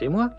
C'est moi.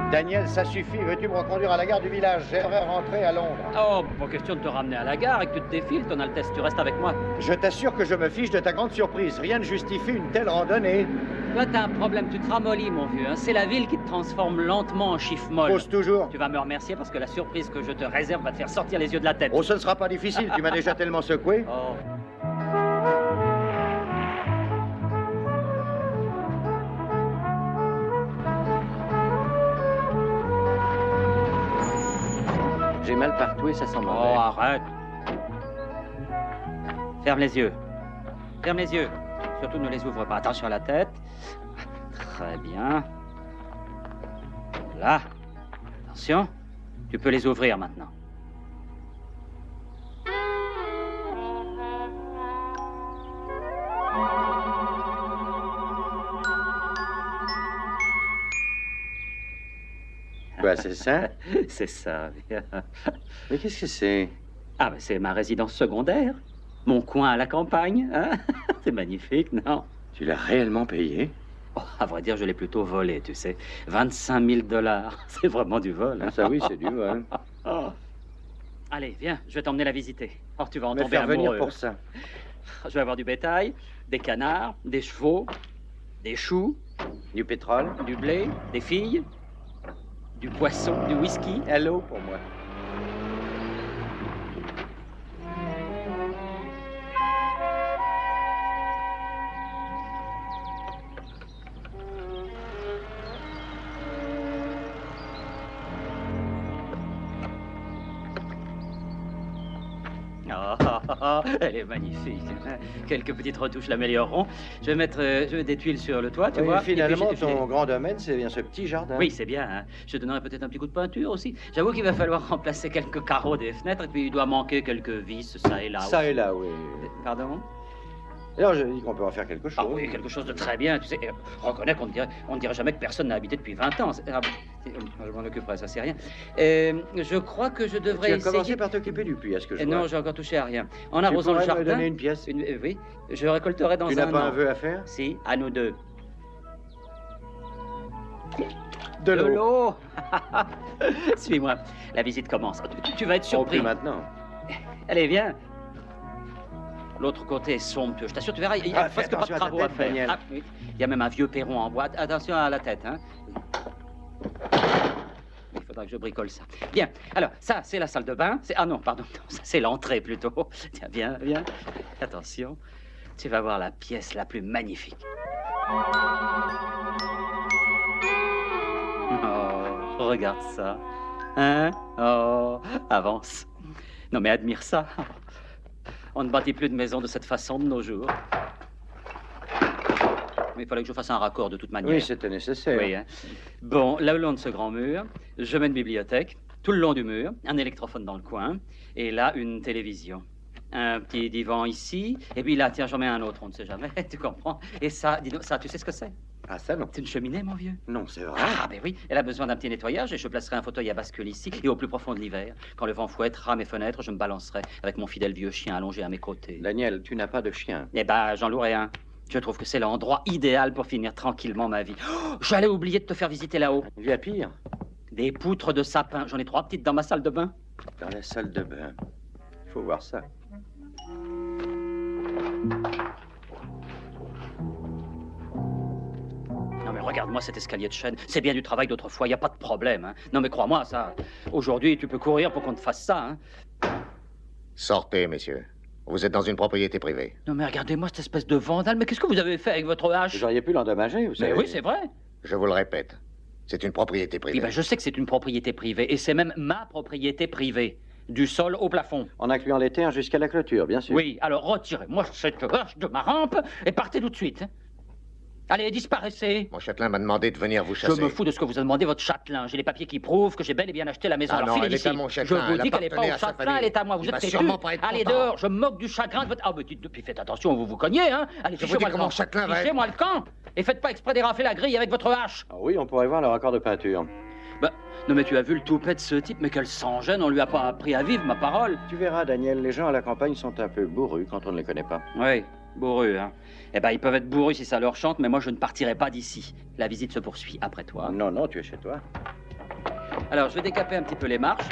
Daniel, ça suffit. Veux-tu me reconduire à la gare du village? J'aimerais rentrer à Londres. Oh, pas question de te ramener à la gare et que tu te défiles, Ton Altesse. Tu restes avec moi. Je t'assure que je me fiche de ta grande surprise. Rien ne justifie une telle randonnée. Toi, t'as un problème. Tu te ramollis, mon vieux. Hein. C'est la ville qui te transforme lentement en chiffre molle. Pose toujours. Tu vas me remercier parce que la surprise que je te réserve va te faire sortir les yeux de la tête. Oh, ce ne sera pas difficile. Tu m'as déjà tellement secoué. Oh. J'ai mal partout et ça sent mauvais. Oh, arrête. Ferme les yeux. Ferme les yeux. Surtout ne les ouvre pas. Attention à la tête. Très bien. Là. Attention. Tu peux les ouvrir maintenant. Quoi, c'est ça? C'est ça, bien. Mais qu'est-ce que c'est? Ah, ben c'est ma résidence secondaire. Mon coin à la campagne, hein? C'est magnifique, non? Tu l'as réellement payé? Oh, à vrai dire, je l'ai plutôt volé, tu sais. 25 000 $. C'est vraiment du vol. Hein? Ça, oui, c'est du vol. Oh. Allez, viens, je vais t'emmener la visiter. Oh, tu vas en Me tomber faire venir amoureux. pour ça. Je vais avoir du bétail, des canards, des chevaux, des choux, Du pétrole? du blé, des filles, du poisson, du whisky. Allô pour moi. Oh, elle est magnifique. Quelques petites retouches l'amélioreront. Je vais des tuiles sur le toit, tu vois. Finalement, Et puis, ton grand domaine, c'est bien ce petit jardin. Oui, c'est bien. Hein. Je donnerai peut-être un petit coup de peinture aussi. J'avoue qu'il va falloir remplacer quelques carreaux des fenêtres et puis il doit manquer quelques vis, ça et là. Ça et là, oui. Pardon? Alors, je dis qu'on peut en faire quelque chose. Ah oui, quelque chose de très bien. Tu sais, reconnais qu'on ne dirait jamais que personne n'a habité depuis 20 ans. Ah, je m'en occuperai, ça c'est rien. Je crois que je devrais Tu as essayer... commencé par t'occuper du puits, à ce que je vois. Non, j'ai encore touché à rien. En Tu arrosant le pourrais me jardin... donner une pièce? Oui, je récolterai dans un an. Tu n'as pas un vœu à faire? Si, à nous deux. De l'eau. Suis-moi. La visite commence. Tu vas être surpris. Plus maintenant. Allez, viens. L'autre côté est somptueux. Je t'assure, tu verras, il y a presque pas de travaux à faire. Daniel. Ah, oui. Il y a même un vieux perron en bois. Attention à la tête, hein. Il faudra que je bricole ça. Bien. Alors, ça, c'est la salle de bain. Ah non, pardon. Non, ça, c'est l'entrée plutôt. Tiens, viens, viens. Attention. Tu vas voir la pièce la plus magnifique. Oh, regarde ça. Hein? Oh, avance. Non, mais admire ça. On ne bâtit plus de maisons de cette façon de nos jours. Mais il fallait que je fasse un raccord de toute manière. Oui, c'était nécessaire. Oui, hein. Bon, là, le long de ce grand mur, je mets une bibliothèque, tout le long du mur, un électrophone dans le coin, et là, une télévision. Un petit divan ici, et puis là, tiens, j'en mets un autre, on ne sait jamais, tu comprends? Et ça, dis donc, ça, tu sais ce que c'est? Ah, ça, non. C'est une cheminée, mon vieux. Non, c'est vrai. Ah, ben oui, elle a besoin d'un petit nettoyage, et je placerai un fauteuil à bascule ici, et au plus profond de l'hiver, quand le vent fouettera mes fenêtres, je me balancerai avec mon fidèle vieux chien allongé à mes côtés. Daniel, tu n'as pas de chien. Eh ben, j'en louerai un. Je trouve que c'est l'endroit idéal pour finir tranquillement ma vie. Oh, j'allais oublier de te faire visiter là-haut. Il y a pire. Des poutres de sapin. J'en ai 3 petites dans ma salle de bain. Dans la salle de bain. Il faut voir ça. Non mais regarde-moi cet escalier de chêne. C'est bien du travail d'autrefois, il n'y a pas de problème. Hein. Non mais crois-moi, ça... Aujourd'hui, tu peux courir pour qu'on te fasse ça. Hein. Sortez, messieurs. Vous êtes dans une propriété privée. Non mais regardez-moi cette espèce de vandale. Mais qu'est-ce que vous avez fait avec votre hache? Vous auriez pu l'endommager, vous Mais savez. oui, c'est vrai. Je vous le répète. C'est une propriété privée. Eh ben, je sais que c'est une propriété privée. Et c'est même ma propriété privée. Du sol au plafond. En incluant les terres jusqu'à la clôture, bien sûr. Oui, alors retirez-moi cette hache de ma rampe et partez tout de suite. Hein. Allez, disparaissez. Mon châtelain m'a demandé de venir vous Je chasser. me fous de ce que vous a demandé votre châtelain. J'ai les papiers qui prouvent que j'ai bel et bien acheté la maison. Ah Alors non, filez elle est d'ici. à mon Je châtelain, vous elle dis qu'elle n'est pas appartenait au à sa châtelain, famille. elle est à moi. Vous Il êtes va têtu. sûrement pas être Allez content. dehors, je me moque du chagrin de votre... Ah, mais puis faites attention, vous vous cognez, hein. Allez, Je vous fichez-moi dis le que mon camp. châtelain va être- Fichez-moi le camp. Et faites pas exprès d'érafler la grille avec votre hache. Ah oui, on pourrait voir le raccord de peinture. Bah, non mais tu as vu le toupet de ce type, mais quel sans-gêne, on lui a pas appris à vivre, ma parole. Tu verras, Daniel, les gens à la campagne sont un peu bourrus quand on ne les connaît pas. Oui, bourrus, hein. Eh ben, ils peuvent être bourrus si ça leur chante, mais moi, je ne partirai pas d'ici. La visite se poursuit après toi. Non, non, tu es chez toi. Alors, je vais décaper un petit peu les marches.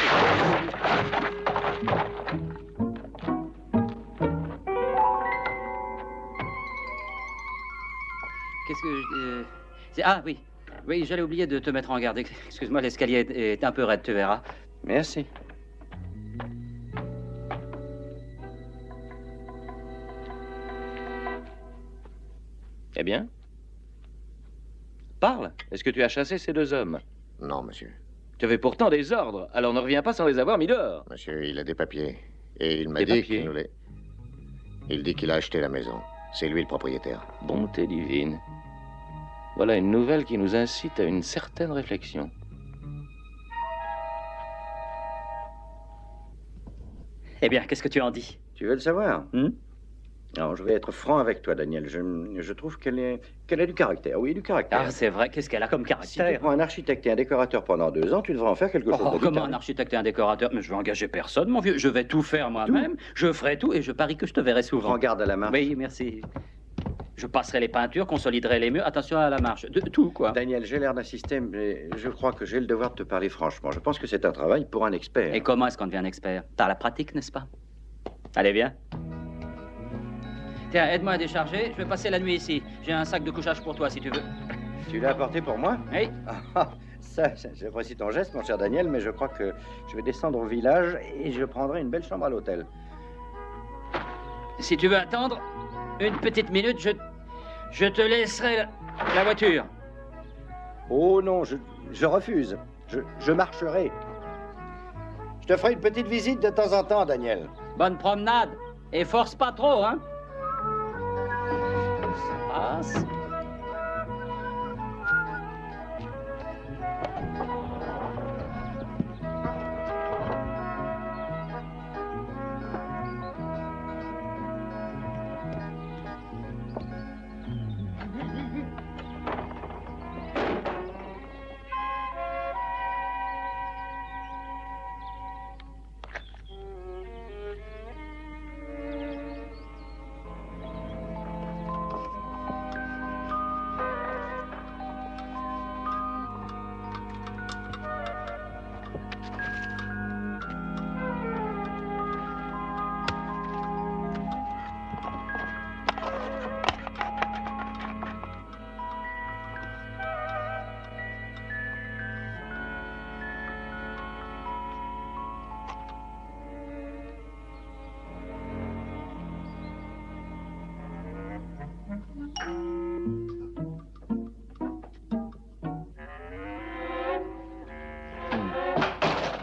Qu'est-ce que Ah, oui. Oui, j'allais oublier de te mettre en garde. Excuse-moi, l'escalier est un peu raide, tu verras. Merci. Eh bien? Parle. Est-ce que tu as chassé ces 2 hommes? Non, monsieur. Tu avais pourtant des ordres, alors ne reviens pas sans les avoir mis dehors. Monsieur, il a des papiers. Et il m'a Des dit papiers? qu'il nous les... Il dit qu'il a acheté la maison. C'est lui le propriétaire. Bonté divine. Voilà une nouvelle qui nous incite à une certaine réflexion. Eh bien, qu'est-ce que tu en dis? Tu veux le savoir? Hmm? Alors, je vais être franc avec toi, Daniel. Je trouve qu'elle a du caractère. Oui, du caractère. Ah, c'est vrai, qu'est-ce qu'elle a comme Si tu caractère? prends un architecte et un décorateur pendant 2 ans, tu devrais en faire quelque chose Oh, de comment vital. un architecte et un décorateur? Mais je vais engager personne, mon vieux. Je vais tout faire moi-même. Je ferai tout et je parie que je te verrai souvent. Prends garde à la marche. Oui, merci. Je passerai les peintures, consoliderai les murs. Attention à la marche. De tout, quoi. Daniel, j'ai l'air d'insister, mais je crois que j'ai le devoir de te parler franchement. Je pense que c'est un travail pour un expert. Et comment est-ce qu'on devient un expert? T'as la pratique, n'est-ce pas? Allez, viens. Tiens, aide-moi à décharger. Je vais passer la nuit ici. J'ai un sac de couchage pour toi, si tu veux. Tu l'as apporté pour moi? Oui. Ça, j'apprécie ton geste, mon cher Daniel, mais je crois que je vais descendre au village et je prendrai une belle chambre à l'hôtel. Si tu veux attendre une petite minute, je te laisserai la voiture. Oh non, je refuse. Je marcherai. Je te ferai une petite visite de temps en temps, Daniel. Bonne promenade. Et force pas trop, hein? Ça passe.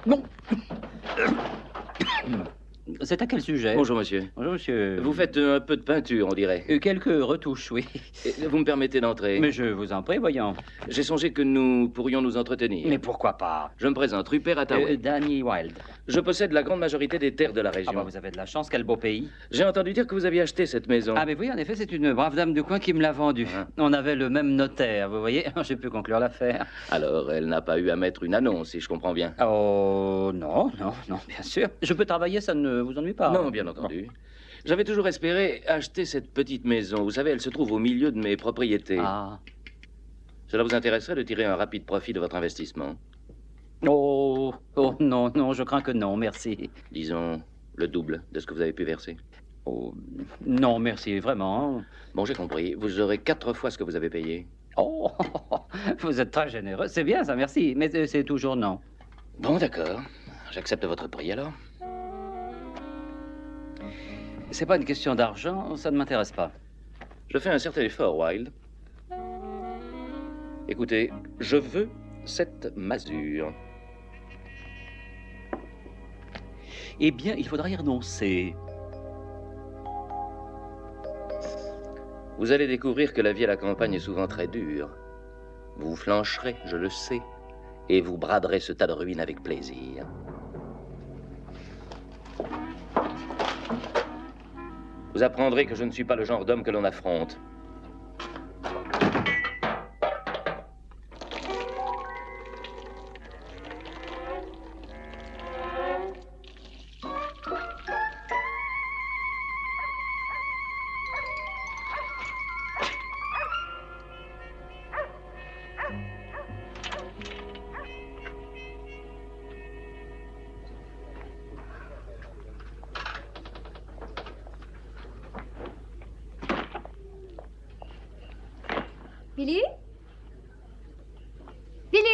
Non. C'est à quel sujet? Bonjour, monsieur. Bonjour, monsieur. Vous faites un peu de peinture, on dirait. Quelques retouches, oui. Et vous me permettez d'entrer? Mais je vous en prie, voyons. J'ai songé que nous pourrions nous entretenir. Mais pourquoi pas? Je me présente, Rupert Attaway. Danny Wilde. Je possède la grande majorité des terres de la Ah région. bah, vous avez de la chance, quel beau pays. J'ai entendu dire que vous aviez acheté cette maison. Ah mais oui, en effet, c'est une brave dame du coin qui me l'a vendue. Ah. On avait le même notaire, vous voyez. J'ai pu conclure l'affaire. Alors, elle n'a pas eu à mettre une annonce, si je comprends bien. Oh, non, bien sûr. Je peux travailler, ça ne vous ennuie pas? Non, bien entendu. J'avais toujours espéré acheter cette petite maison. Vous savez, elle se trouve au milieu de mes propriétés. Ah. Cela vous intéresserait de tirer un rapide profit de votre investissement? Oh, non, je crains que non, merci. Disons, le double de ce que vous avez pu verser. Oh, non, merci, vraiment. Bon, j'ai compris. Vous aurez 4 fois ce que vous avez payé. Oh, vous êtes très généreux. C'est bien ça, merci. Mais c'est toujours non. Bon, d'accord. J'accepte votre prix, alors. C'est pas une question d'argent, ça ne m'intéresse pas. Je fais un certain effort, Wilde. Écoutez, je veux cette masure. Eh bien, il faudra y renoncer. Vous allez découvrir que la vie à la campagne est souvent très dure. Vous flancherez, je le sais, et vous braderez ce tas de ruines avec plaisir. Vous apprendrez que je ne suis pas le genre d'homme que l'on affronte. Billy? Billy?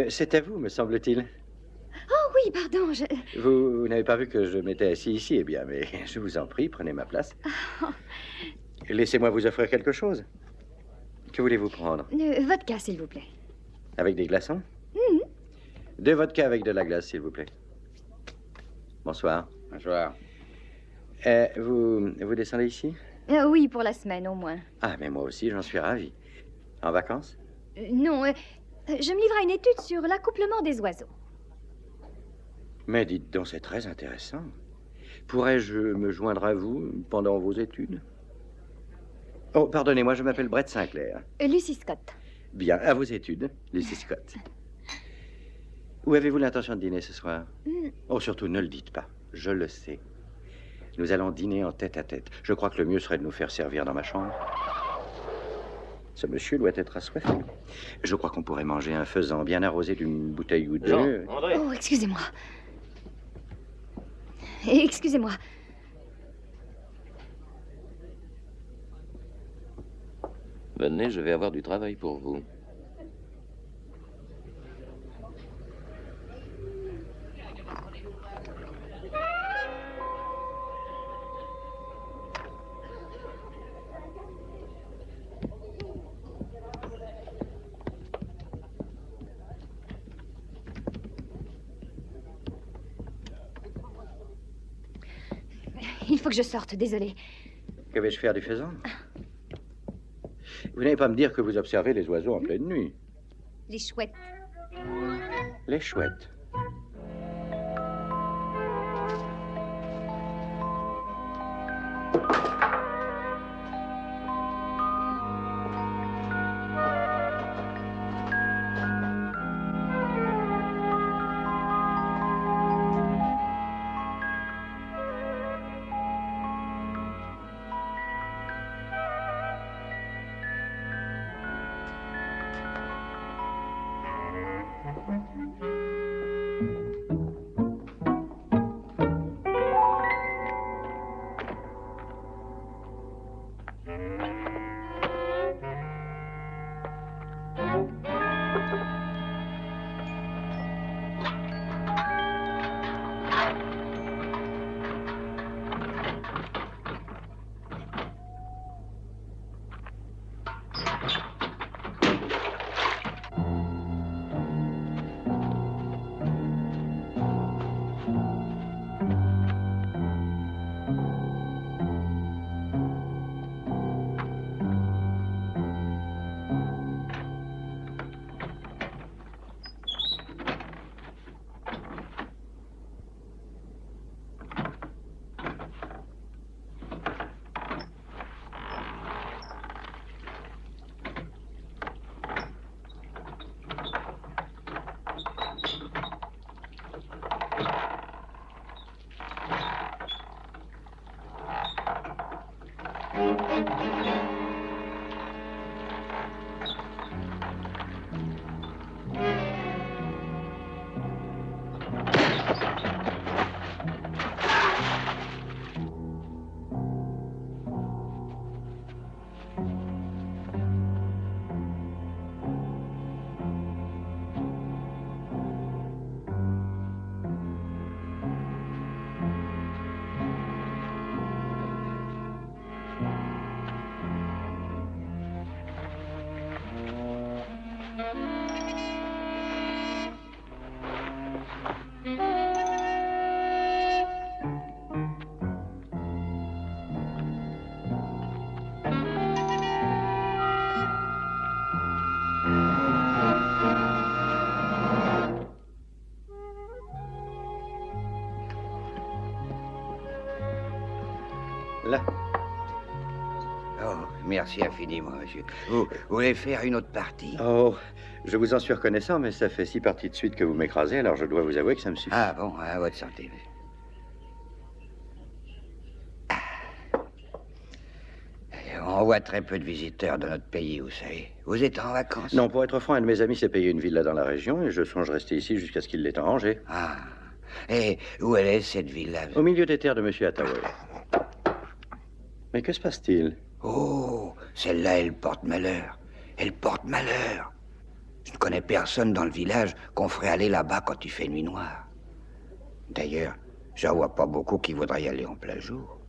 C'est à vous, me semble-t-il. Oh oui, pardon, Vous n'avez pas vu que je m'étais assis ici? Eh bien, mais je vous en prie, prenez ma place. Laissez-moi vous offrir quelque chose. Que voulez-vous prendre? Vodka, s'il vous plaît. Avec des glaçons? 2 vodka avec de la glace, s'il vous plaît. Bonsoir. Bonsoir. Vous descendez ici? Oui, pour la semaine, au moins. Ah, mais moi aussi, j'en suis ravi. En vacances? Non, je me livre à une étude sur l'accouplement des oiseaux. Mais dites donc, c'est très intéressant. Pourrais-je me joindre à vous pendant vos études? Oh, pardonnez-moi, je m'appelle Brett Sinclair. Lucy Scott. Bien, à vos études, Lucy Scott. Où avez-vous l'intention de dîner ce soir? Oh, surtout, ne le dites pas. Je le sais. Nous allons dîner en tête-à-tête. Je crois que le mieux serait de nous faire servir dans ma chambre. Ce monsieur doit être assoiffé. Je crois qu'on pourrait manger un faisan bien arrosé d'une bouteille ou deux. Jean, André. Oh, excusez-moi. Excusez-moi. Venez, je vais avoir du travail pour vous. Il faut que je sorte, désolée. Que vais-je faire du faisan? Vous n'allez pas me dire que vous observez les oiseaux en pleine nuit. Les chouettes. Les chouettes. Merci infiniment, monsieur. Vous voulez faire une autre partie? Oh, je vous en suis reconnaissant, mais ça fait 6 parties de suite que vous m'écrasez, alors je dois vous avouer que ça me suffit. Ah bon, à votre santé, monsieur. On voit très peu de visiteurs de notre pays, vous savez. Vous êtes en vacances? Non, pour être franc, un de mes amis s'est payé une villa dans la région et je songe rester ici jusqu'à ce qu'il l'ait arrangé. Ah. Et où elle est, cette villa? Au milieu des terres de Monsieur Hathaway. Mais que se passe-t-il? Oh, celle-là, elle porte malheur. Elle porte malheur. Je ne connais personne dans le village qu'on ferait aller là-bas quand il fait nuit noire. D'ailleurs, j'en vois pas beaucoup qui voudraient y aller en plein jour.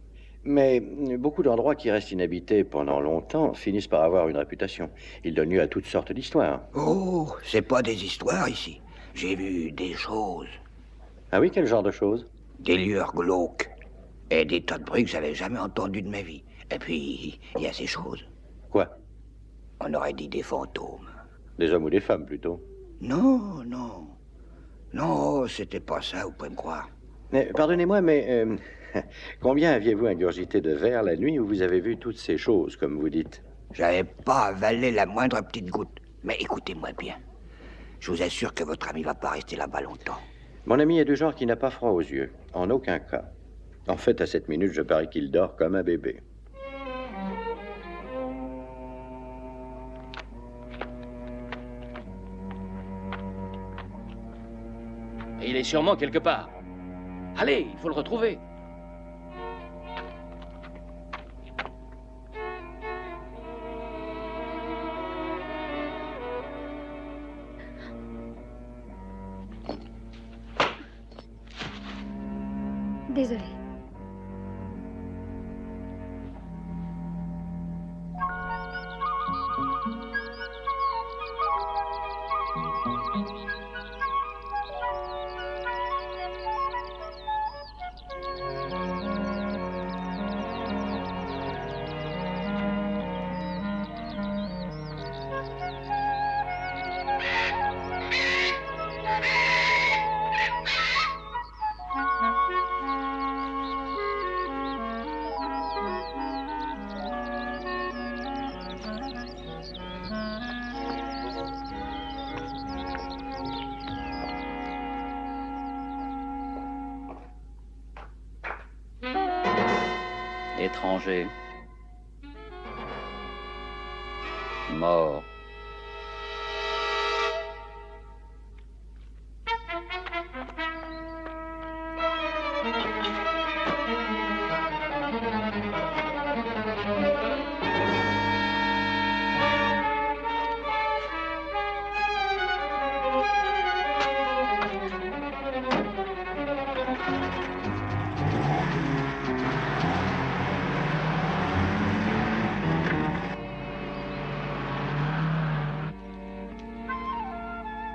Mais beaucoup d'endroits qui restent inhabités pendant longtemps finissent par avoir une réputation. Ils donnent lieu à toutes sortes d'histoires. Oh, c'est pas des histoires ici. J'ai vu des choses. Ah oui, quel genre de choses? Des lueurs glauques. Et des tas de bruits que j'avais jamais entendus de ma vie. Et puis, il y a ces choses. Quoi? On aurait dit des fantômes. Des hommes ou des femmes, plutôt? Non, non. Non, c'était pas ça, vous pouvez me croire. Mais, pardonnez-moi, mais combien aviez-vous ingurgité de verre la nuit où vous avez vu toutes ces choses, comme vous dites? J'avais pas avalé la moindre petite goutte. Mais écoutez-moi bien. Je vous assure que votre ami va pas rester là-bas longtemps. Mon ami est du genre qui n'a pas froid aux yeux. En aucun cas. En fait, à cette minute, je parie qu'il dort comme un bébé. Et il est sûrement quelque part. Allez, il faut le retrouver. Désolée. Étranger. Mort.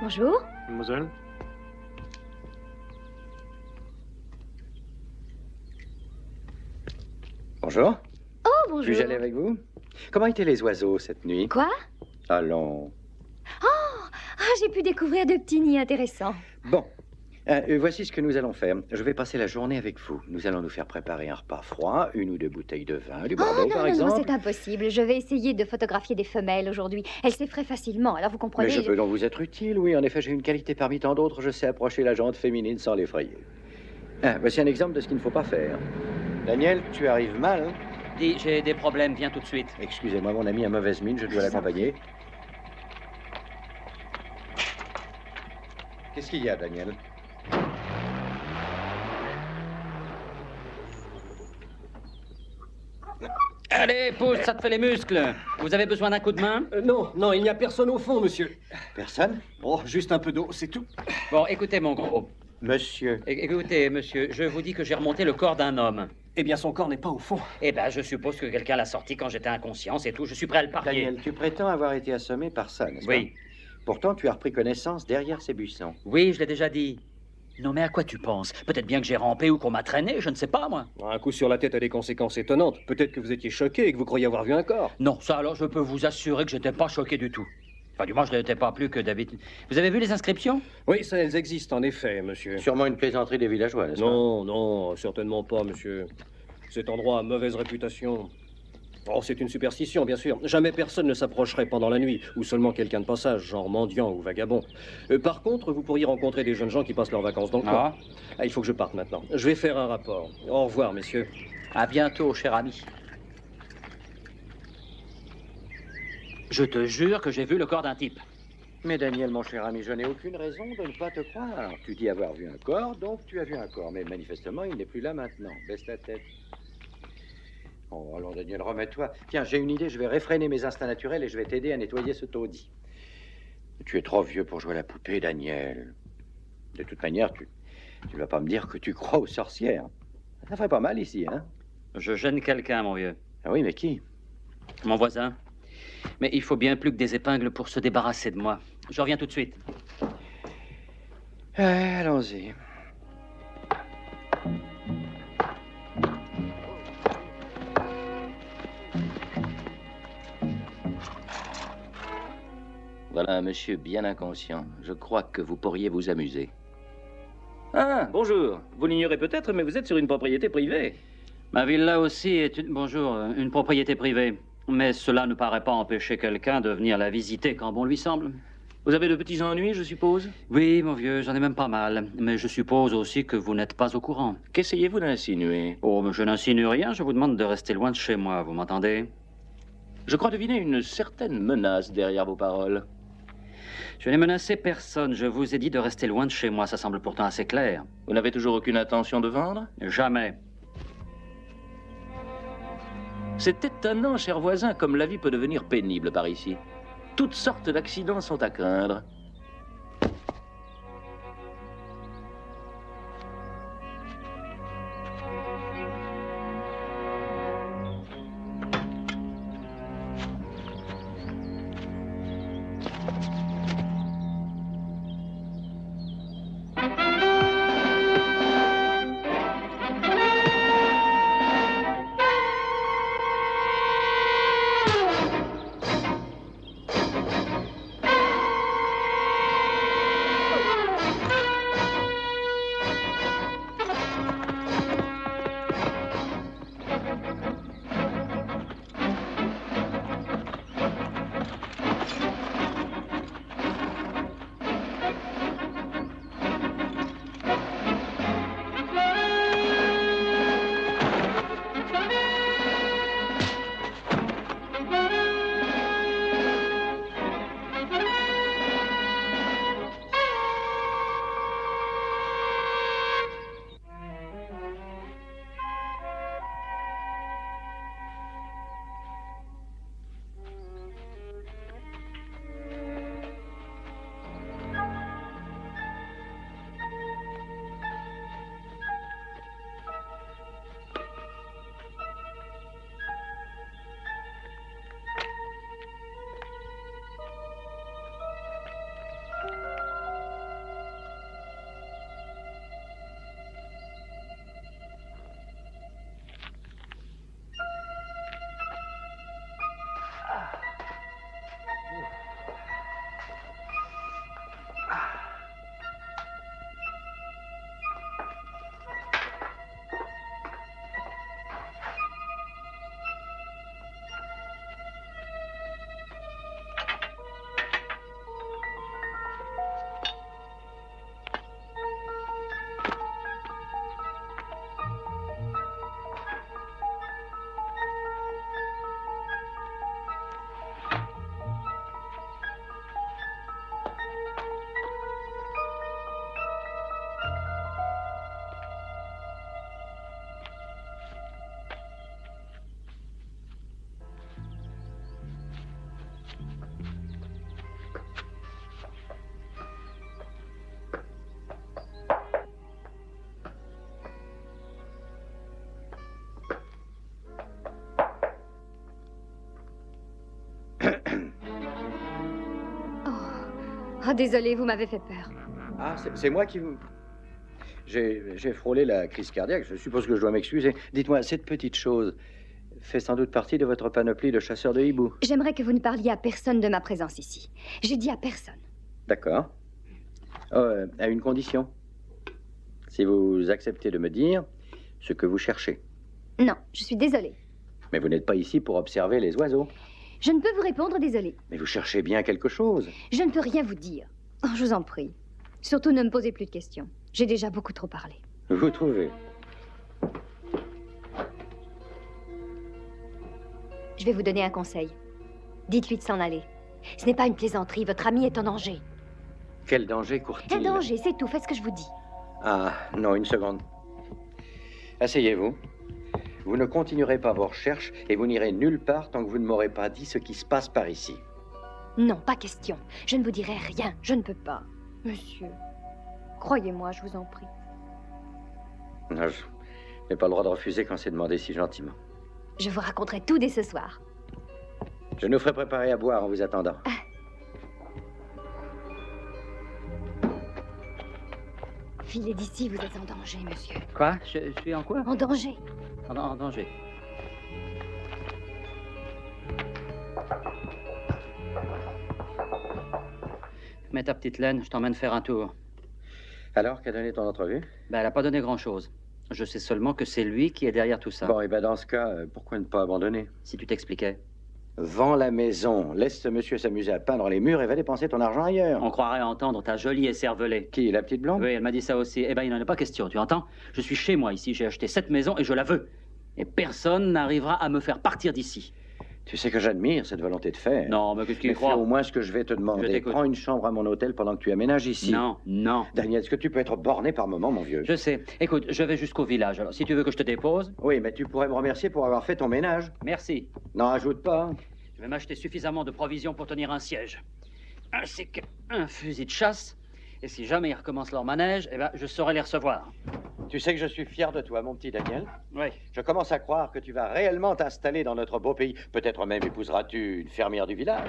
Bonjour. Mademoiselle? Bonjour. Oh, bonjour. Puis-je aller avec vous? Comment étaient les oiseaux cette nuit? Quoi? Allons. Ah, j'ai pu découvrir de petits nids intéressants. Bon. Voici ce que nous allons faire. Je vais passer la journée avec vous. Nous allons nous faire préparer un repas froid, 1 ou 2 bouteilles de vin, du Bordeaux, Oh, par non, exemple. c'est impossible. Je vais essayer de photographier des femelles aujourd'hui. Elles s'effraient facilement, alors vous comprenez... Mais je peux donc vous être utile, oui. En effet, j'ai une qualité parmi tant d'autres. Je sais approcher la jante féminine sans l'effrayer. Voici un exemple de ce qu'il ne faut pas faire. Daniel, tu arrives mal, hein? Dis, j'ai des problèmes, viens tout de suite. Excusez-moi, mon ami a mauvaise mine, je dois l'accompagner. Qu'est-ce qu'il y a, Daniel? Allez, pousse, ça te fait les muscles. Vous avez besoin d'un coup de main? Non, non, il n'y a personne au fond, monsieur. Personne? Oh, juste un peu d'eau, c'est tout. Bon, écoutez, mon gros. Monsieur. Écoutez, monsieur, je vous dis que j'ai remonté le corps d'un homme. Eh bien, son corps n'est pas au fond. Eh ben, je suppose que quelqu'un l'a sorti quand j'étais inconscient, c'est tout. Je suis prêt à le parier. Daniel, tu prétends avoir été assommé par ça, n'est-ce pas? Oui. Pourtant, tu as repris connaissance derrière ces buissons. Oui, je l'ai déjà dit. Non, mais à quoi tu penses? Peut-être bien que j'ai rampé ou qu'on m'a traîné, je ne sais pas, moi. Un coup sur la tête a des conséquences étonnantes. Peut-être que vous étiez choqué et que vous croyez avoir vu un corps. Non, ça alors, je peux vous assurer que j'étais pas choqué du tout. Enfin, du moins, je n'étais pas plus que d'habitude. Vous avez vu les inscriptions? Oui, ça, elles existent, en effet, monsieur. Sûrement une plaisanterie des villageois, n'est-ce pas? Non, non, certainement pas, monsieur. Cet endroit a mauvaise réputation. Oh, c'est une superstition, bien sûr. Jamais personne ne s'approcherait pendant la nuit, ou seulement quelqu'un de passage, genre mendiant ou vagabond. Par contre, vous pourriez rencontrer des jeunes gens qui passent leurs vacances dans le coin. Ah, il faut que je parte maintenant. Je vais faire un rapport. Au revoir, messieurs. À bientôt, cher ami. Je te jure que j'ai vu le corps d'un type. Mais Daniel, mon cher ami, je n'ai aucune raison de ne pas te croire. Tu dis avoir vu un corps, donc tu as vu un corps. Mais manifestement, il n'est plus là maintenant. Baisse la tête. Oh, alors Daniel, remets-toi. Tiens, j'ai une idée, je vais réfréner mes instincts naturels et je vais t'aider à nettoyer ce taudis. Tu es trop vieux pour jouer à la poupée, Daniel. De toute manière, tu ne vas pas me dire que tu crois aux sorcières. Ça ferait pas mal ici, hein? Je gêne quelqu'un, mon vieux. Ah oui, mais qui? Mon voisin. Mais il faut bien plus que des épingles pour se débarrasser de moi. Je reviens tout de suite. Allons-y. Voilà un monsieur bien inconscient. Je crois que vous pourriez vous amuser. Ah, bonjour. Vous l'ignorez peut-être, mais vous êtes sur une propriété privée. Ma villa aussi est une propriété privée. Mais cela ne paraît pas empêcher quelqu'un de venir la visiter quand bon lui semble. Vous avez de petits ennuis, je suppose? Oui, mon vieux, j'en ai même pas mal. Mais je suppose aussi que vous n'êtes pas au courant. Qu'essayez-vous d'insinuer? Oh, mais je n'insinue rien, je vous demande de rester loin de chez moi, vous m'entendez? Je crois deviner une certaine menace derrière vos paroles. Je n'ai menacé personne, je vous ai dit de rester loin de chez moi, ça semble pourtant assez clair. Vous n'avez toujours aucune intention de vendre? Jamais. C'est étonnant, cher voisin, comme la vie peut devenir pénible par ici. Toutes sortes d'accidents sont à craindre. Oh, désolé, vous m'avez fait peur. Ah, c'est moi qui vous... J'ai frôlé la crise cardiaque, je suppose que je dois m'excuser. Dites-moi, cette petite chose fait sans doute partie de votre panoplie de chasseurs de hiboux. J'aimerais que vous ne parliez à personne de ma présence ici. J'ai dit à personne. D'accord. Oh, à une condition. Si vous acceptez de me dire ce que vous cherchez. Non, je suis désolée. Mais vous n'êtes pas ici pour observer les oiseaux. Je ne peux vous répondre, désolé. Mais vous cherchez bien quelque chose. Je ne peux rien vous dire. Oh, je vous en prie. Surtout ne me posez plus de questions. J'ai déjà beaucoup trop parlé. Vous trouvez? Je vais vous donner un conseil. Dites-lui de s'en aller. Ce n'est pas une plaisanterie, votre ami est en danger. Quel danger court-il? Un danger, c'est tout, faites ce que je vous dis. Ah, non, une seconde. Asseyez-vous. Vous ne continuerez pas vos recherches et vous n'irez nulle part tant que vous ne m'aurez pas dit ce qui se passe par ici. Non, pas question. Je ne vous dirai rien, je ne peux pas. Monsieur, croyez-moi, je vous en prie. Non, je n'ai pas le droit de refuser quand c'est demandé si gentiment. Je vous raconterai tout dès ce soir. Je nous ferai préparer à boire en vous attendant. Filez d'ici, vous êtes en danger, monsieur. Quoi? Je suis en quoi? En danger. En danger. Mets ta petite laine, je t'emmène faire un tour. Alors, qu'a donné ton entrevue? Ben, elle n'a pas donné grand-chose. Je sais seulement que c'est lui qui est derrière tout ça. Bon, et ben dans ce cas, pourquoi ne pas abandonner? Si tu t'expliquais. Vends la maison, laisse ce monsieur s'amuser à peindre les murs et va dépenser ton argent ailleurs. On croirait entendre ta jolie écervelée. Qui, la petite blonde? Oui, elle m'a dit ça aussi. Eh ben, il n'en est pas question, tu entends? Je suis chez moi ici, j'ai acheté cette maison et je la veux. Et personne n'arrivera à me faire partir d'ici. Tu sais que j'admire cette volonté de faire. Non, mais qu'est-ce qu'il Mais croit? fais au moins ce que je vais te Je demander. t'écoute. Prends une chambre à mon hôtel pendant que tu aménages ici. Non, non. Daniel, est-ce que tu peux être borné par moment, mon vieux? Je sais. Écoute, je vais jusqu'au village. Alors, si tu veux que je te dépose... Oui, mais tu pourrais me remercier pour avoir fait ton ménage. Merci. N'en ajoute pas. Je vais m'acheter suffisamment de provisions pour tenir un siège. Ainsi qu'un fusil de chasse. Et si jamais ils recommencent leur manège, eh ben, je saurai les recevoir. Tu sais que je suis fier de toi, mon petit Daniel. Oui. Je commence à croire que tu vas réellement t'installer dans notre beau pays. Peut-être même épouseras-tu une fermière du village.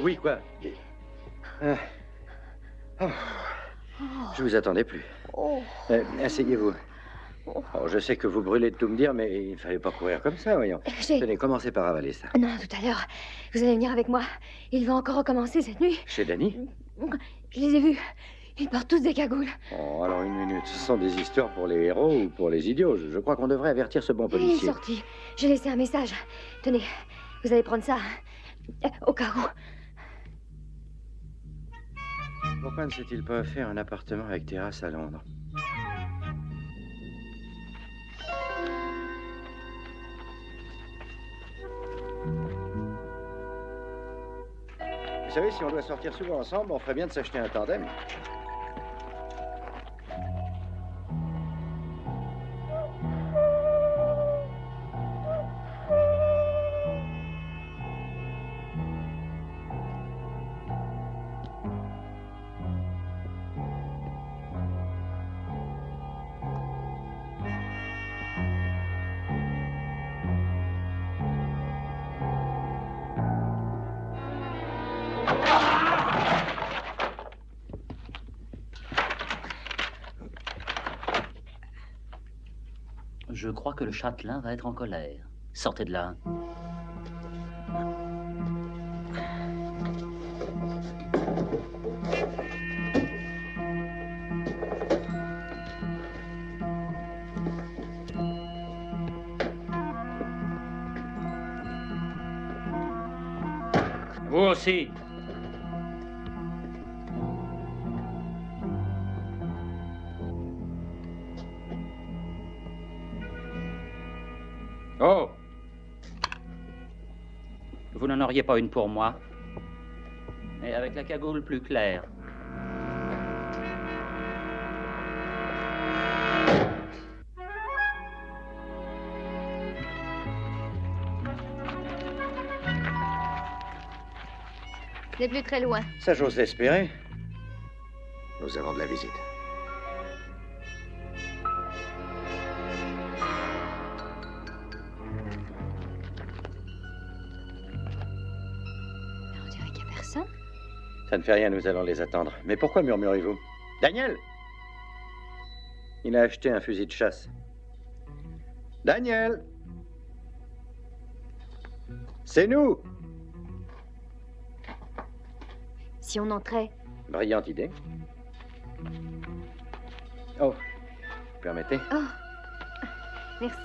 Oui, quoi? Je vous attendais plus. Asseyez-vous. Oh, je sais que vous brûlez de tout me dire, mais il ne fallait pas courir comme ça, voyons. Tenez, commencez par avaler ça. Non, tout à l'heure. Vous allez venir avec moi. Il va encore recommencer cette nuit. Chez Danny? Je les ai vus. Ils portent tous des cagoules. Oh, alors une minute. Ce sont des histoires pour les héros ou pour les idiots. Je crois qu'on devrait avertir ce bon Il est policier. sorti. J'ai laissé un message. Tenez, vous allez prendre ça. Au cas où. Pourquoi ne s'est-il pas fait un appartement avec terrasse à Londres? Vous savez, si on doit sortir souvent ensemble, on ferait bien de s'acheter un tandem. Je crois que le châtelain va être en colère. Sortez de là. Vous aussi. Oh! Vous n'en auriez pas une pour moi? Et avec la cagoule plus claire. C'est plus très loin. Ça, j'ose l'espérer. Nous avons de la visite. On dirait qu'il n'y a personne. Ça ne fait rien, nous allons les attendre. Mais pourquoi murmurez-vous? Daniel! Il a acheté un fusil de chasse. Daniel! C'est nous! Si on entrait. Brillante idée. Oh, permettez? Oh, merci.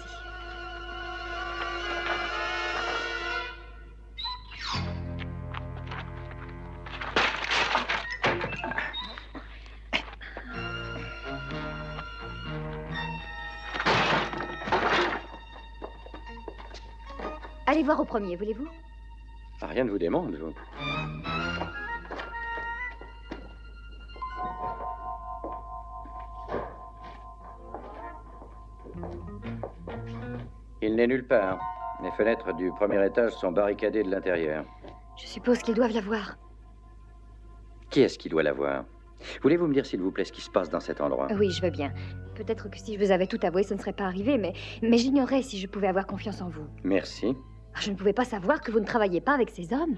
Allez voir au premier, voulez-vous? Ah, rien ne vous demande, vous. Il n'est nulle part. Les fenêtres du premier étage sont barricadées de l'intérieur. Je suppose qu'ils doivent la voir. Qui est-ce qui doit la voir? Voulez-vous me dire, s'il vous plaît, ce qui se passe dans cet endroit? Oui, je veux bien. Peut-être que si je vous avais tout avoué, ce ne serait pas arrivé, mais j'ignorais si je pouvais avoir confiance en vous. Merci. Je ne pouvais pas savoir que vous ne travailliez pas avec ces hommes.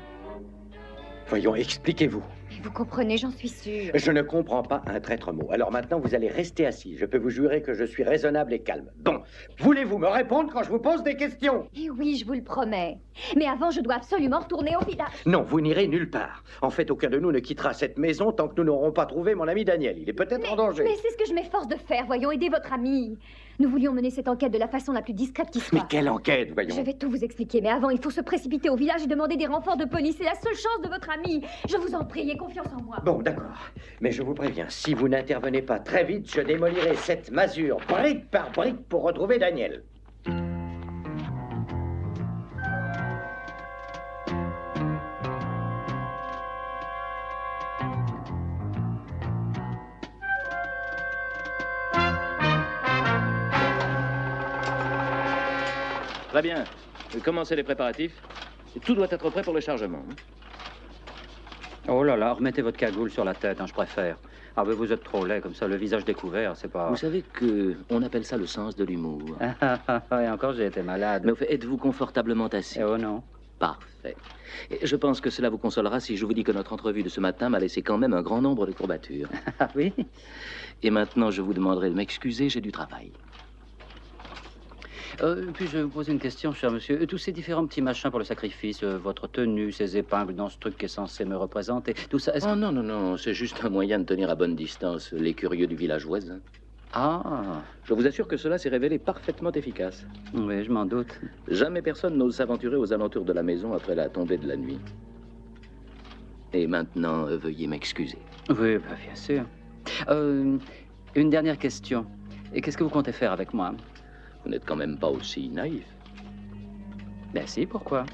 Voyons, expliquez-vous. Mais vous comprenez, j'en suis sûre. Je ne comprends pas un traître mot. Alors maintenant, vous allez rester assis. Je peux vous jurer que je suis raisonnable et calme. Bon, voulez-vous me répondre quand je vous pose des questions? Eh oui, je vous le promets. Mais avant, je dois absolument retourner au village. Non, vous n'irez nulle part. En fait, aucun de nous ne quittera cette maison tant que nous n'aurons pas trouvé mon ami Daniel. Il est peut-être en danger. Mais c'est ce que je m'efforce de faire. Voyons, aider votre ami. Nous voulions mener cette enquête de la façon la plus discrète qui soit. Mais quelle enquête, voyons? Je vais tout vous expliquer, mais avant, il faut se précipiter au village et demander des renforts de police. C'est la seule chance de votre ami. Je vous en prie, ayez confiance en moi. Bon, d'accord. Mais je vous préviens, si vous n'intervenez pas très vite, je démolirai cette masure brique par brique pour retrouver Daniel. Très bien. Commencez les préparatifs. Tout doit être prêt pour le chargement. Oh là là, remettez votre cagoule sur la tête, je préfère. Ah, mais vous êtes trop laid, comme ça, le visage découvert, c'est pas... Vous savez on appelle ça le sens de l'humour. Et encore, j'ai été malade. Mais au fait, êtes-vous confortablement assis? Oh non. Parfait. Et je pense que cela vous consolera si je vous dis que notre entrevue de ce matin m'a laissé quand même un grand nombre de courbatures. Ah oui? Et maintenant, je vous demanderai de m'excuser, j'ai du travail. Puis je vais vous poser une question, cher monsieur. Tous ces différents petits machins pour le sacrifice, votre tenue, ces épingles dans ce truc qui est censé me représenter, tout ça, est-ce que... Oh non, non, non, c'est juste un moyen de tenir à bonne distance les curieux du village voisin. Ah, Je vous assure que cela s'est révélé parfaitement efficace. oui, je m'en doute. Jamais personne n'ose s'aventurer aux alentours de la maison après la tombée de la nuit. Et maintenant, veuillez m'excuser. Oui, bah, bien sûr. Une dernière question. Et qu'est-ce que vous comptez faire avec moi? Vous n'êtes quand même pas aussi naïf. Ben si, pourquoi?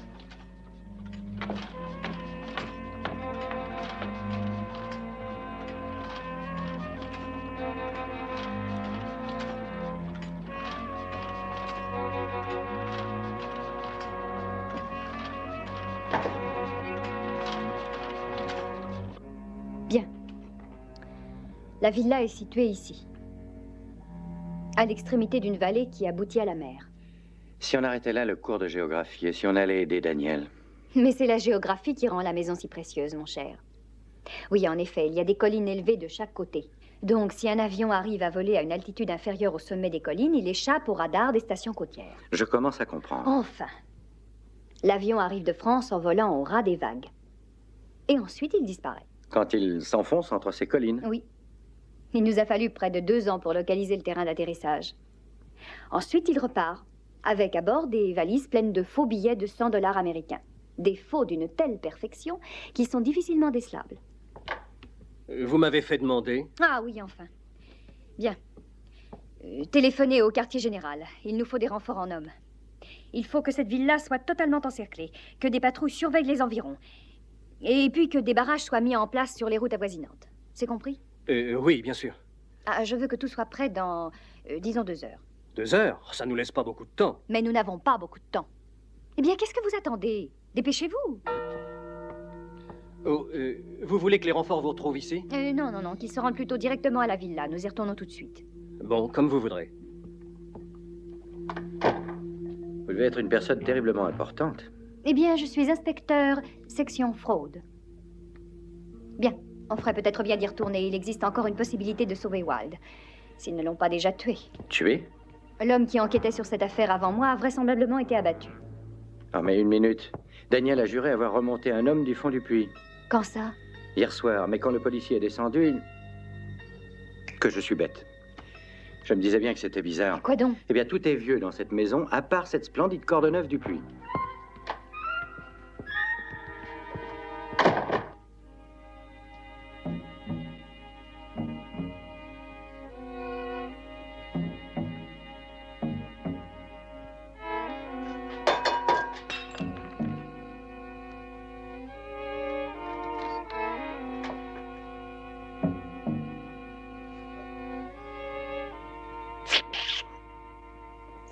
Bien. La villa est située ici, à l'extrémité d'une vallée qui aboutit à la mer. Si on arrêtait là le cours de géographie et si on allait aider Daniel? Mais c'est la géographie qui rend la maison si précieuse, mon cher. Oui, en effet, il y a des collines élevées de chaque côté. Donc, si un avion arrive à voler à une altitude inférieure au sommet des collines, il échappe au radar des stations côtières. Je commence à comprendre. Enfin, l'avion arrive de France en volant au ras des vagues. Et ensuite, il disparaît. Quand il s'enfonce entre ces collines? Oui. Il nous a fallu près de 2 ans pour localiser le terrain d'atterrissage. Ensuite, il repart, avec à bord des valises pleines de faux billets de $100 américains. Des faux d'une telle perfection qu'ils sont difficilement décelables. Vous m'avez fait demander. Ah oui, enfin. Bien. Téléphonez au quartier général. Il nous faut des renforts en hommes. Il faut que cette ville-là soit totalement encerclée, que des patrouilles surveillent les environs, et puis que des barrages soient mis en place sur les routes avoisinantes. C'est compris? Oui, bien sûr. Ah, je veux que tout soit prêt dans, disons, 2 heures. 2 heures? Ça nous laisse pas beaucoup de temps. Mais nous n'avons pas beaucoup de temps. Eh bien, qu'est-ce que vous attendez? Dépêchez-vous. Oh, vous voulez que les renforts vous retrouvent ici? Non, non, non, qu'ils se rendent plutôt directement à la villa. Nous y retournons tout de suite. Bon, comme vous voudrez. Vous devez être une personne terriblement importante. Eh bien, je suis inspecteur section fraude. Bien, on ferait peut-être bien d'y retourner. Il existe encore une possibilité de sauver Wilde, s'ils ne l'ont pas déjà tué. Tué? L'homme qui enquêtait sur cette affaire avant moi a vraisemblablement été abattu. Ah, mais une minute. Daniel a juré avoir remonté un homme du fond du puits. Quand ça? Hier soir, mais quand le policier est descendu, que je suis bête. Je me disais bien que c'était bizarre. Quoi donc? Eh bien, tout est vieux dans cette maison, à part cette splendide corde neuve du puits.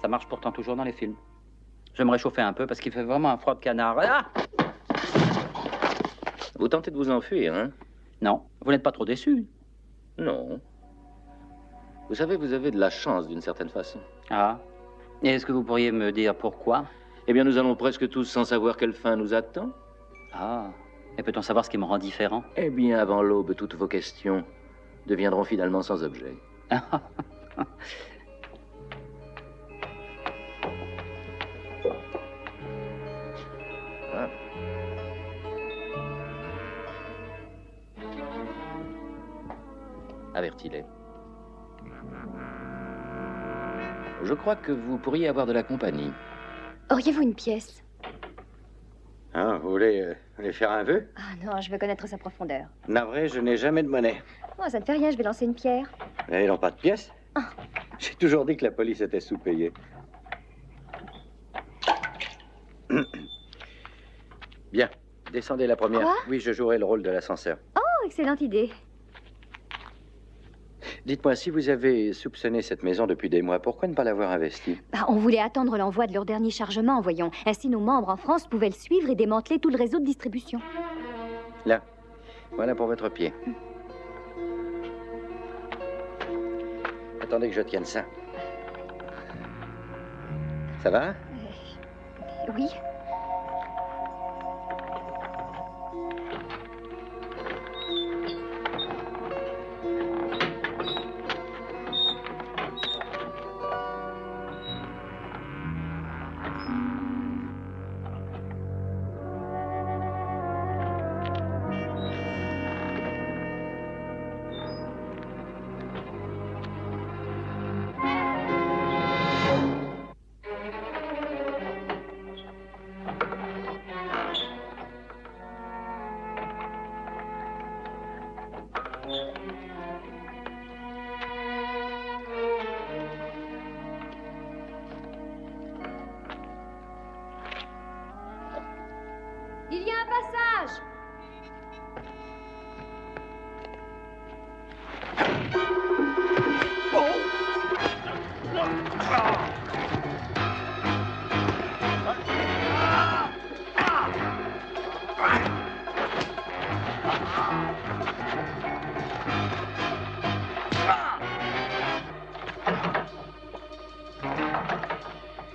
Ça marche pourtant toujours dans les films. Je vais me réchauffer un peu parce qu'il fait vraiment un froid de canard. Ah! Vous tentez de vous enfuir, hein? Non, vous n'êtes pas trop déçu. Non. Vous savez, vous avez de la chance d'une certaine façon. Ah. Et est-ce que vous pourriez me dire pourquoi? Eh bien, nous allons presque tous sans savoir quelle fin nous attend. Ah. Et peut-on savoir ce qui me rend différent? Eh bien, avant l'aube, toutes vos questions deviendront finalement sans objet. Avertis-les. Je crois que vous pourriez avoir de la compagnie. Auriez-vous une pièce? Ah, vous voulez faire un vœu? Ah non, je veux connaître sa profondeur. Navré, je n'ai jamais de monnaie. Oh, ça ne fait rien, je vais lancer une pierre. Et ils n'ont pas de pièces? Ah. J'ai toujours dit que la police était sous-payée. Bien, descendez la première. Quoi? Oui, je jouerai le rôle de l'ascenseur. Oh, excellente idée. Dites-moi, si vous avez soupçonné cette maison depuis des mois, pourquoi ne pas l'avoir investie? Bah, on voulait attendre l'envoi de leur dernier chargement, voyons. Ainsi, nos membres en France pouvaient le suivre et démanteler tout le réseau de distribution. Là, voilà pour votre pied. Attendez que je tienne ça. Ça va? Oui. Il y a un passage.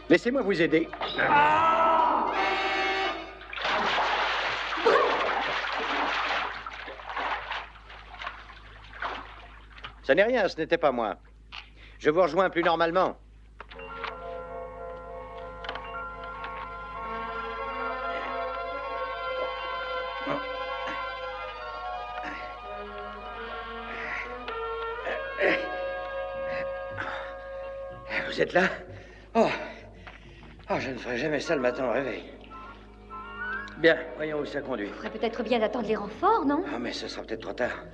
Laissez-moi vous aider. Ça n'est rien, ce n'était pas moi. Je vous rejoins plus normalement. Vous êtes là? Oh, je ne ferai jamais ça le matin au réveil. Bien, voyons où ça conduit. Il ferait peut-être bien d'attendre les renforts, non? Ah, mais ce sera peut-être trop tard.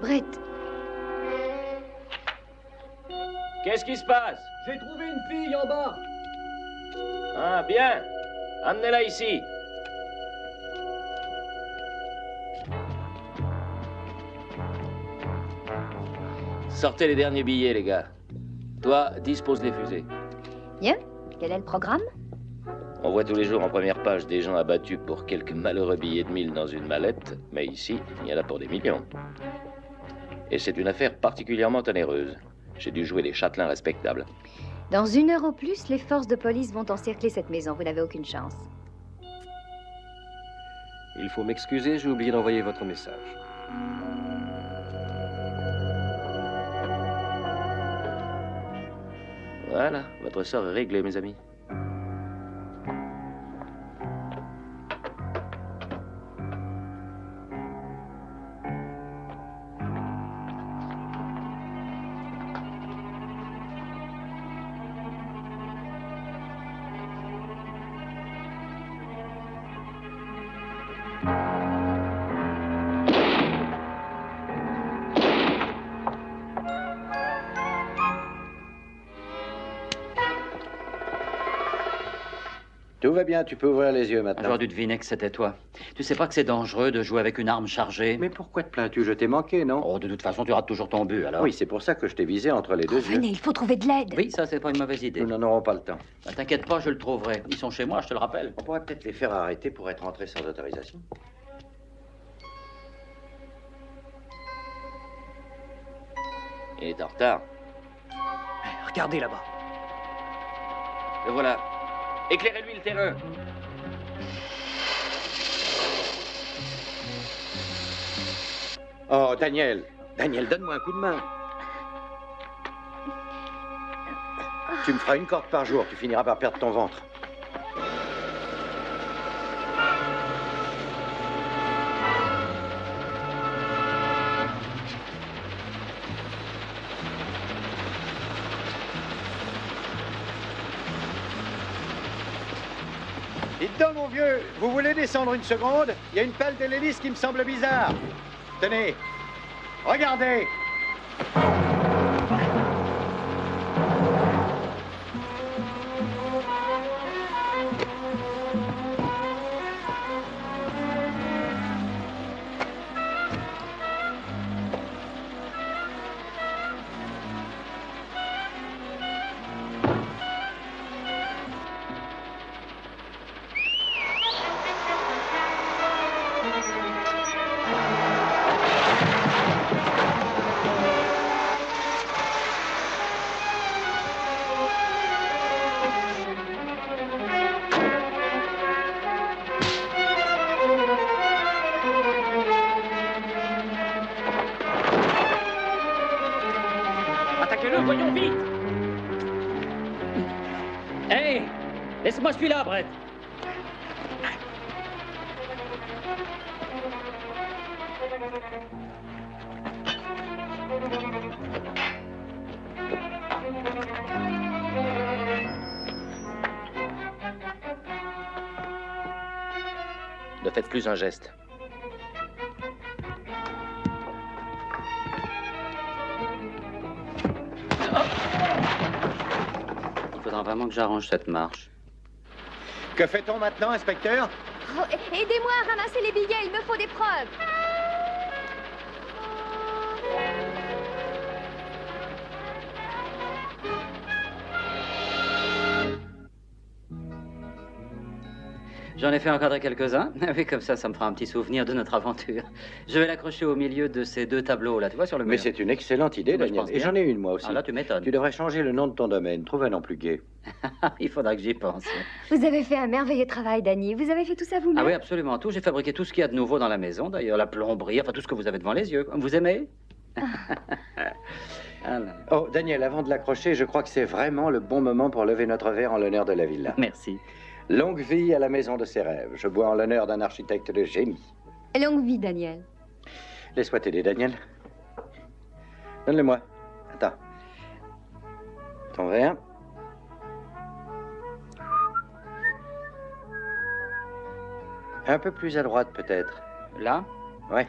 Brett, Qu'est-ce qui se passe? J'ai trouvé une fille en bas. Ah, bien. Amenez-la ici. Sortez les derniers billets, les gars. Toi, dispose les fusées. bien. Quel est le programme? On voit tous les jours en première page des gens abattus pour quelques malheureux billets de 1000 dans une mallette, mais ici, il y en a pour des millions. Et c'est une affaire particulièrement onéreuse. J'ai dû jouer les châtelains respectables. Dans 1 heure au plus, les forces de police vont encercler cette maison. Vous n'avez aucune chance. Il faut m'excuser, j'ai oublié d'envoyer votre message. Voilà, votre sort est réglé, mes amis. Tout va bien, tu peux ouvrir les yeux maintenant. J'aurais dû deviner que c'était toi. Tu sais pas que c'est dangereux de jouer avec une arme chargée? Mais pourquoi te plains-tu? Je t'ai manqué, non? Oh, de toute façon, tu rates toujours ton but, alors. Oui, c'est pour ça que je t'ai visé entre les deux yeux. Venez, il faut trouver de l'aide. Oui, ça, c'est pas une mauvaise idée. Nous n'en aurons pas le temps. Bah, t'inquiète pas, je le trouverai. Ils sont chez moi, je te le rappelle. On pourrait peut-être les faire arrêter pour être entrés sans autorisation. Il est en retard. Regardez là-bas. Le voilà. Éclairez-lui le terrain. Oh, Daniel! Daniel, donne-moi un coup de main. Tu me feras une corde par jour, tu finiras par perdre ton ventre. Dites donc, mon vieux, vous voulez descendre une seconde? Il y a une pelle de l'hélice qui me semble bizarre. Tenez, regardez. Attaquez-le, voyons vite! Hé! Laisse-moi celui-là, Brett! Ne faites plus un geste. Il faudra vraiment que j'arrange cette marche. Que fait-on maintenant, inspecteur? Oh, aidez-moi à ramasser les billets, il me faut des preuves. J'en ai fait encadrer quelques-uns. Oui, comme ça me fera un petit souvenir de notre aventure. Je vais l'accrocher au milieu de ces deux tableaux, là, tu vois, sur le mur. Mais c'est une excellente idée, Oui, je Daniel. pense Et bien. j'en ai une, moi aussi. Ah, là, tu m'étonnes. Tu devrais changer le nom de ton domaine. Trouve un nom plus gai. Il faudra que j'y pense. Vous avez fait un merveilleux travail, Danny. Vous avez fait tout ça vous-même? Ah oui, absolument tout. J'ai fabriqué tout ce qu'il y a de nouveau dans la maison, d'ailleurs, la plomberie, enfin tout ce que vous avez devant les yeux. Vous aimez? Ah, là. Oh, Daniel, avant de l'accrocher, je crois que c'est vraiment le bon moment pour lever notre verre en l'honneur de la villa. Merci. Longue vie à la maison de ses rêves. Je bois en l'honneur d'un architecte de génie. Longue vie, Daniel. Laisse-moi t'aider, Daniel. Donne-le-moi. Attends. Ton verre. Un peu plus à droite, peut-être. Là? Ouais.